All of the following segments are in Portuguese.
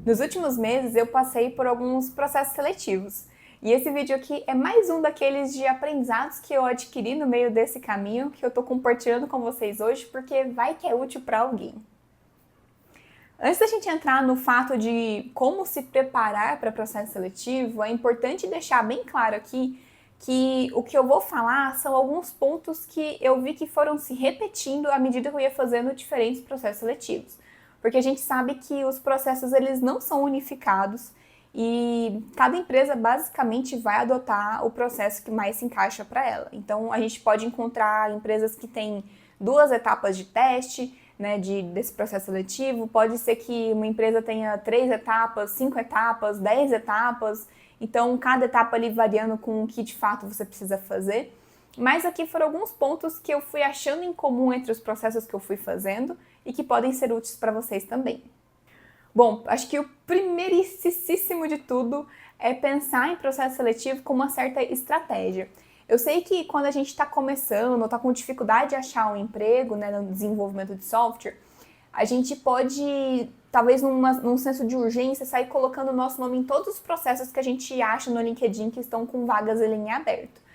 Nos últimos meses eu passei por alguns processos seletivos e esse vídeo aqui é mais um daqueles de aprendizados que eu adquiri no meio desse caminho que eu tô compartilhando com vocês hoje porque vai que é útil para alguém. Antes da gente entrar no fato de como se preparar para processo seletivo, é importante deixar bem claro aqui que o que eu vou falar são alguns pontos que eu vi que foram se repetindo à medida que eu ia fazendo diferentes processos seletivos. Porque a gente sabe que os processos eles não são unificados e cada empresa basicamente vai adotar o processo que mais se encaixa para ela. Então a gente pode encontrar empresas que têm 2 etapas de teste, né, desse processo seletivo, pode ser que uma empresa tenha 3 etapas, 5 etapas, 10 etapas, então cada etapa ali variando com o que de fato você precisa fazer. Mas aqui foram alguns pontos que eu fui achando em comum entre os processos que eu fui fazendo e que podem ser úteis para vocês também. Bom, acho que o primeiríssimo de tudo é pensar em processo seletivo com uma certa estratégia. Eu sei que quando a gente está começando ou está com dificuldade de achar um emprego, né, no desenvolvimento de software, a gente pode, talvez num senso de urgência, sair colocando o nosso nome em todos os processos que a gente acha no LinkedIn que estão com vagas ali em aberto.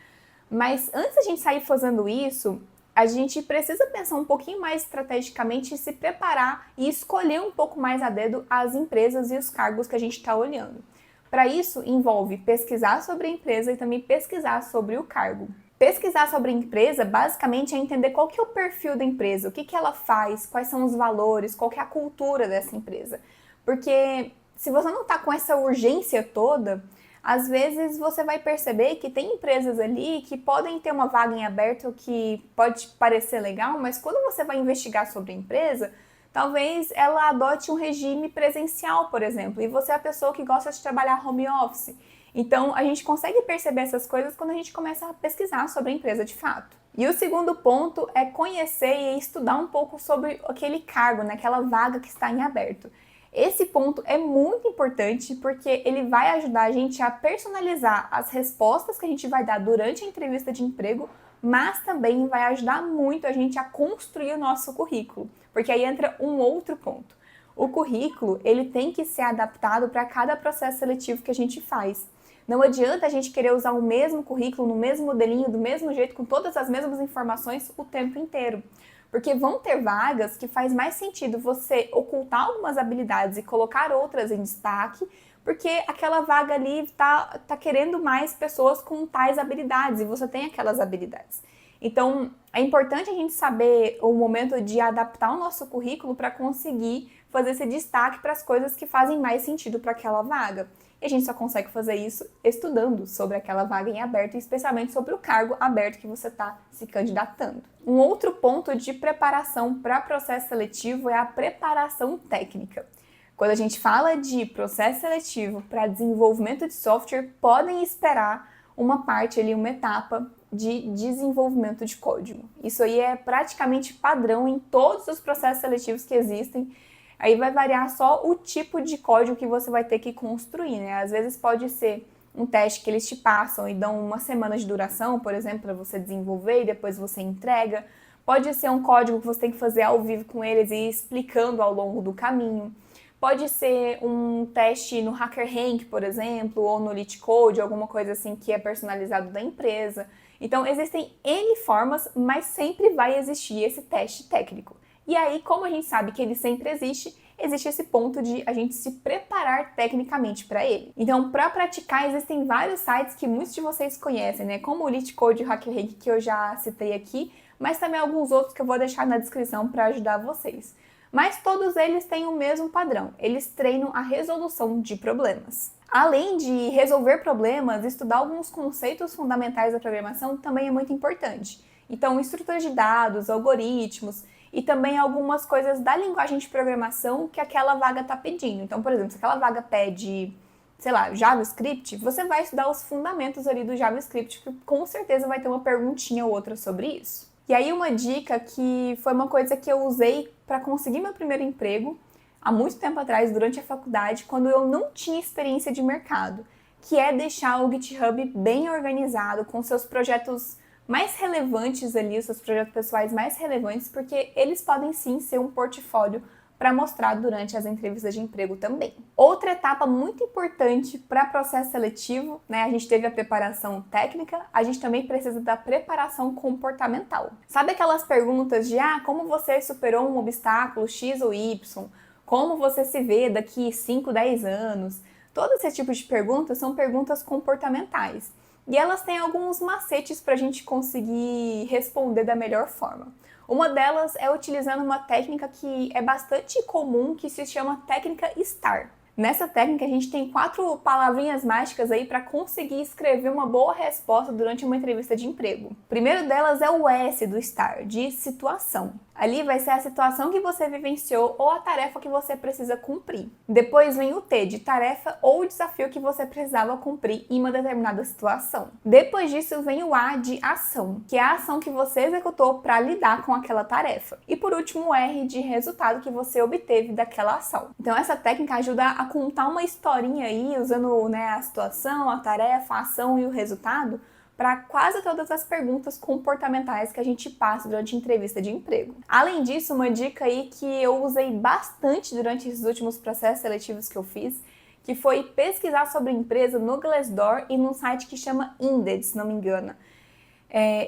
Mas antes da gente sair fazendo isso, a gente precisa pensar um pouquinho mais estrategicamente e se preparar e escolher um pouco mais a dedo as empresas e os cargos que a gente está olhando. Para isso, envolve pesquisar sobre a empresa e também pesquisar sobre o cargo. Pesquisar sobre a empresa, basicamente, é entender qual que é o perfil da empresa, o que que ela faz, quais são os valores, qual que é a cultura dessa empresa. Porque se você não está com essa urgência toda, às vezes você vai perceber que tem empresas ali que podem ter uma vaga em aberto que pode parecer legal, mas quando você vai investigar sobre a empresa, talvez ela adote um regime presencial, por exemplo, e você é a pessoa que gosta de trabalhar home office. Então, a gente consegue perceber essas coisas quando a gente começa a pesquisar sobre a empresa de fato. E o segundo ponto é conhecer e estudar um pouco sobre aquele cargo, naquela vaga que está em aberto. Esse ponto é muito importante porque ele vai ajudar a gente a personalizar as respostas que a gente vai dar durante a entrevista de emprego, mas também vai ajudar muito a gente a construir o nosso currículo, porque aí entra um outro ponto. O currículo, ele tem que ser adaptado para cada processo seletivo que a gente faz. Não adianta a gente querer usar o mesmo currículo, no mesmo modelinho, do mesmo jeito, com todas as mesmas informações o tempo inteiro. Porque vão ter vagas que faz mais sentido você ocultar algumas habilidades e colocar outras em destaque, porque aquela vaga ali tá querendo mais pessoas com tais habilidades e você tem aquelas habilidades. Então, é importante a gente saber o momento de adaptar o nosso currículo para conseguir fazer esse destaque para as coisas que fazem mais sentido para aquela vaga. E a gente só consegue fazer isso estudando sobre aquela vaga em aberto, e especialmente sobre o cargo aberto que você está se candidatando. Um outro ponto de preparação para processo seletivo é a preparação técnica. Quando a gente fala de processo seletivo para desenvolvimento de software, podem esperar uma parte ali, uma etapa de desenvolvimento de código. Isso aí é praticamente padrão em todos os processos seletivos que existem. Aí vai variar só o tipo de código que você vai ter que construir, né? Às vezes pode ser um teste que eles te passam e dão uma semana de duração, por exemplo, para você desenvolver e depois você entrega. Pode ser um código que você tem que fazer ao vivo com eles e ir explicando ao longo do caminho. Pode ser um teste no HackerRank, por exemplo, ou no LeetCode, alguma coisa assim que é personalizado da empresa. Então, existem N formas, mas sempre vai existir esse teste técnico. E aí, como a gente sabe que ele sempre existe, existe esse ponto de a gente se preparar tecnicamente para ele. Então, para praticar, existem vários sites que muitos de vocês conhecem, né? Como o LeetCode e o HackerRank, que eu já citei aqui, mas também alguns outros que eu vou deixar na descrição para ajudar vocês. Mas todos eles têm o mesmo padrão, eles treinam a resolução de problemas. Além de resolver problemas, estudar alguns conceitos fundamentais da programação também é muito importante. Então, estruturas de dados, algoritmos e também algumas coisas da linguagem de programação que aquela vaga está pedindo. Então, por exemplo, se aquela vaga pede, sei lá, JavaScript, você vai estudar os fundamentos ali do JavaScript, que com certeza vai ter uma perguntinha ou outra sobre isso. E aí uma dica que foi uma coisa que eu usei para conseguir meu primeiro emprego há muito tempo atrás, durante a faculdade, quando eu não tinha experiência de mercado, que é deixar o GitHub bem organizado, com seus projetos mais relevantes ali, os seus projetos pessoais mais relevantes, porque eles podem sim ser um portfólio para mostrar durante as entrevistas de emprego também. Outra etapa muito importante para processo seletivo, né? A gente teve a preparação técnica, a gente também precisa da preparação comportamental. Sabe aquelas perguntas de como você superou um obstáculo X ou Y? Como você se vê daqui 5, 10 anos? Todo esse tipo de perguntas são perguntas comportamentais. E elas têm alguns macetes para a gente conseguir responder da melhor forma. Uma delas é utilizando uma técnica que é bastante comum, que se chama técnica STAR. Nessa técnica, a gente tem 4 palavrinhas mágicas aí para conseguir escrever uma boa resposta durante uma entrevista de emprego. O primeiro delas é o S do STAR, de situação. Ali vai ser a situação que você vivenciou ou a tarefa que você precisa cumprir. Depois vem o T de tarefa ou desafio que você precisava cumprir em uma determinada situação. Depois disso vem o A de ação, que é a ação que você executou para lidar com aquela tarefa. E por último o R de resultado que você obteve daquela ação. Então essa técnica ajuda a contar uma historinha aí, usando a situação, a tarefa, a ação e o resultado, para quase todas as perguntas comportamentais que a gente passa durante a entrevista de emprego. Além disso, uma dica aí que eu usei bastante durante esses últimos processos seletivos que eu fiz, que foi pesquisar sobre a empresa no Glassdoor e num site que chama Indeed, se não me engano.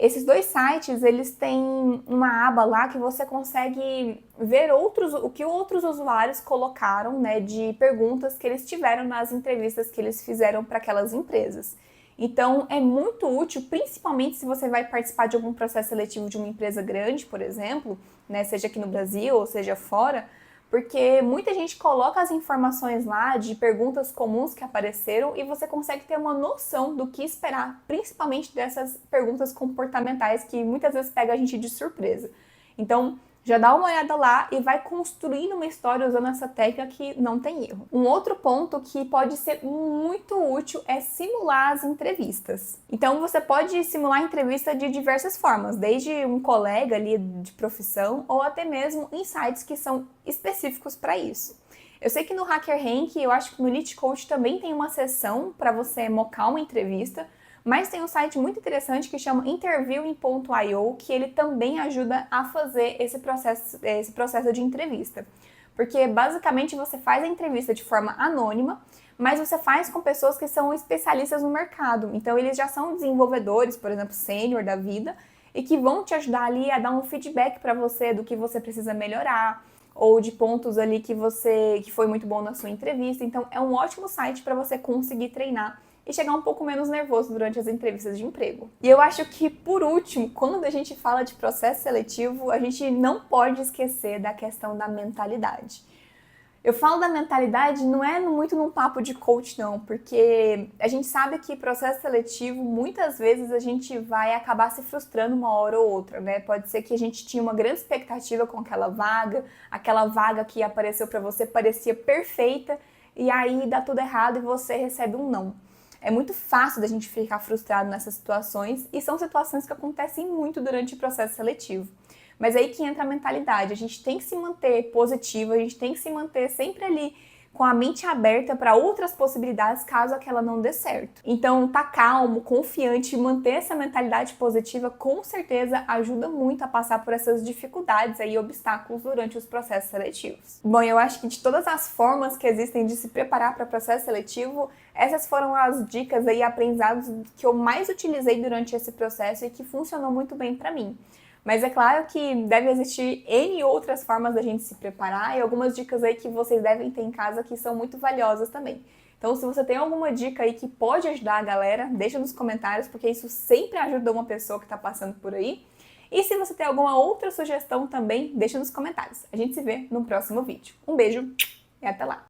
Esses 2 sites, eles têm uma aba lá que você consegue ver o que outros usuários colocaram, né, de perguntas que eles tiveram nas entrevistas que eles fizeram para aquelas empresas. Então, é muito útil, principalmente se você vai participar de algum processo seletivo de uma empresa grande, por exemplo, né, seja aqui no Brasil ou seja fora, porque muita gente coloca as informações lá de perguntas comuns que apareceram e você consegue ter uma noção do que esperar, principalmente dessas perguntas comportamentais que muitas vezes pega a gente de surpresa. Então, já dá uma olhada lá e vai construindo uma história usando essa técnica que não tem erro. Um outro ponto que pode ser muito útil é simular as entrevistas. Então você pode simular a entrevista de diversas formas, desde um colega ali de profissão ou até mesmo em sites que são específicos para isso. Eu sei que no HackerRank, eu acho que no LeetCoach também tem uma seção para você mocar uma entrevista, mas tem um site muito interessante que chama Interviewing.io, que ele também ajuda a fazer esse processo de entrevista. Porque basicamente você faz a entrevista de forma anônima, mas você faz com pessoas que são especialistas no mercado. Então eles já são desenvolvedores, por exemplo, sênior da vida, e que vão te ajudar ali a dar um feedback para você do que você precisa melhorar, ou de pontos ali que foi muito bom na sua entrevista. Então é um ótimo site para você conseguir treinar e chegar um pouco menos nervoso durante as entrevistas de emprego. E eu acho que, por último, quando a gente fala de processo seletivo, a gente não pode esquecer da questão da mentalidade. Eu falo da mentalidade não é muito num papo de coach, não, porque a gente sabe que processo seletivo, muitas vezes a gente vai acabar se frustrando uma hora ou outra, né? Pode ser que a gente tinha uma grande expectativa com aquela vaga que apareceu para você parecia perfeita, e aí dá tudo errado e você recebe um não. É muito fácil da gente ficar frustrado nessas situações e são situações que acontecem muito durante o processo seletivo. Mas aí que entra a mentalidade, a gente tem que se manter positivo, a gente tem que se manter sempre ali com a mente aberta para outras possibilidades caso aquela não dê certo. Então, tá calmo, confiante, manter essa mentalidade positiva com certeza ajuda muito a passar por essas dificuldades e obstáculos durante os processos seletivos. Bom, eu acho que de todas as formas que existem de se preparar para processo seletivo, essas foram as dicas e aprendizados que eu mais utilizei durante esse processo e que funcionou muito bem para mim. Mas é claro que deve existir N outras formas da gente se preparar e algumas dicas aí que vocês devem ter em casa que são muito valiosas também. Então, se você tem alguma dica aí que pode ajudar a galera, deixa nos comentários, porque isso sempre ajuda uma pessoa que está passando por aí. E se você tem alguma outra sugestão também, deixa nos comentários. A gente se vê no próximo vídeo. Um beijo e até lá!